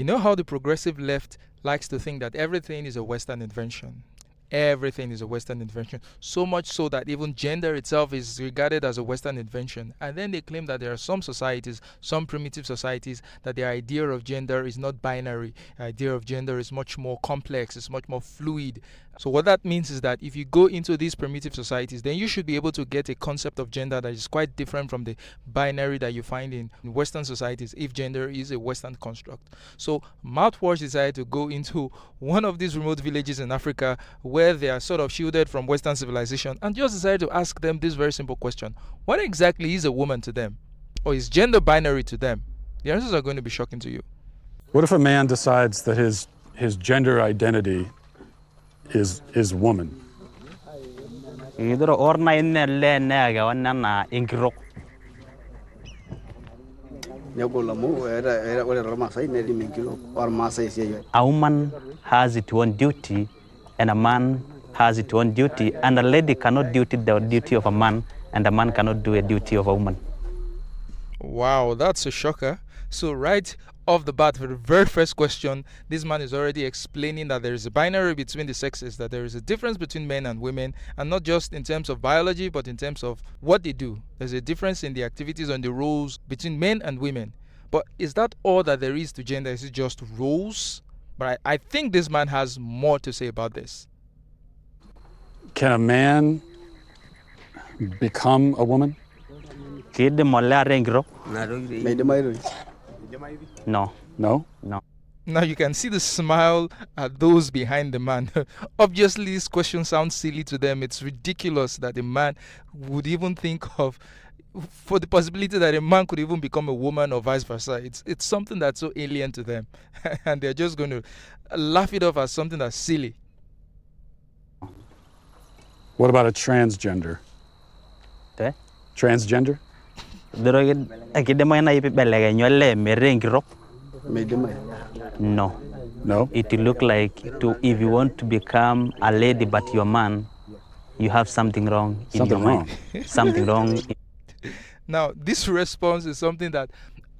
You know how the progressive left likes to think that everything is a Western invention? Everything is a Western invention. So much so that even gender itself is regarded as a Western invention. And then they claim that there are some societies, some primitive societies, that their idea of gender is not binary. The idea of gender is much more complex, it's much more fluid. So what that means is that if you go into these primitive societies, then you should be able to get a concept of gender that is quite different from the binary that you find in Western societies, if gender is a Western construct. So Walsh decided to go into one of these remote villages in Africa where they are sort of shielded from Western civilization, and just decided to ask them this very simple question: what exactly is a woman to them? Or is gender binary to them? The answers are going to be shocking to you. What if a man decides that his gender identity is woman? A woman has its own duty, and a man has its own duty, and a lady cannot do the duty of a man, and a man cannot do a duty of a woman. Wow, that's a shocker. So right off the bat, for the very first question, this man is already explaining that there is a binary between the sexes, that there is a difference between men and women, and not just in terms of biology, but in terms of what they do. There's a difference in the activities and the roles between men and women. But is that all that there is to gender? Is it just roles? But I think this man has more to say about this. Can a man become a woman? No. No? No. Now you can see the smile at those behind the man. Obviously, this question sounds silly to them. It's ridiculous that a man would even think of for the possibility that a man could even become a woman or vice versa. It's something that's so alien to them. And they're just going to laugh it off as something that's silly. What about a transgender? Okay. Transgender? No. No? It look like if you want to become a lady but you're a man, you have something wrong in your mind. Something wrong. Now, this response is something that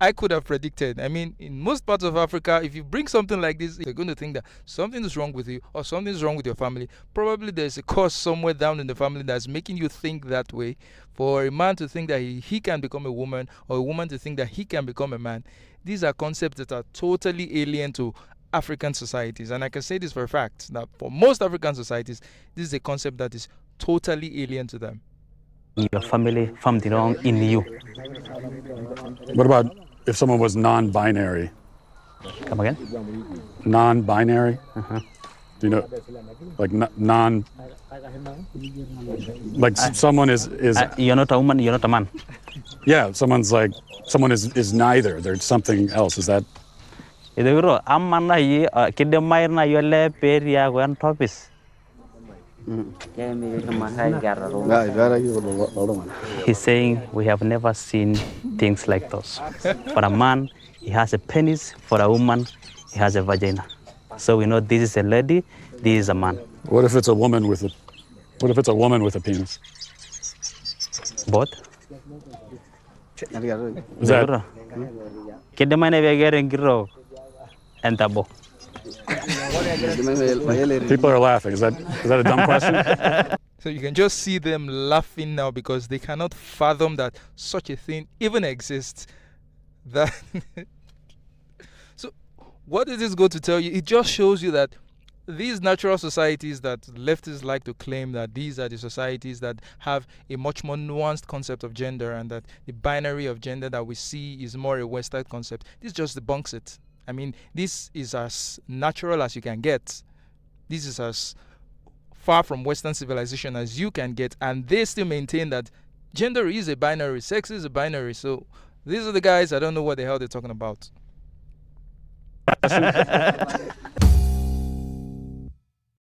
I could have predicted. I mean, in most parts of Africa, if you bring something like this, you're going to think that something is wrong with you or something is wrong with your family. Probably there's a cause somewhere down in the family that's making you think that way. For a man to think that he can become a woman, or a woman to think that he can become a man, these are concepts that are totally alien to African societies. And I can say this for a fact, that for most African societies, this is a concept that is totally alien to them. Your family found it wrong in you. What about if someone was non-binary? Come again? Non-binary? Do you know, like someone is you're not a woman, you're not a man. Yeah, someone is neither. There's something else. Is that? He's saying we have never seen things like those. For a man, he has a penis. For a woman, he has a vagina. So we know this is a lady, this is a man. What if it's a woman with a penis? Both. Is that? People are laughing. Is that a dumb question? So you can just see them laughing now because they cannot fathom that such a thing even exists. That So what does this go to tell you? It just shows you that these natural societies that leftists like to claim that these are the societies that have a much more nuanced concept of gender, and that the binary of gender that we see is more a Western concept, this just debunks it. I mean, this is as natural as you can get. This is as far from Western civilization as you can get, and they still maintain that gender is a binary, sex is a binary. So these are the guys, I don't know what the hell they're talking about.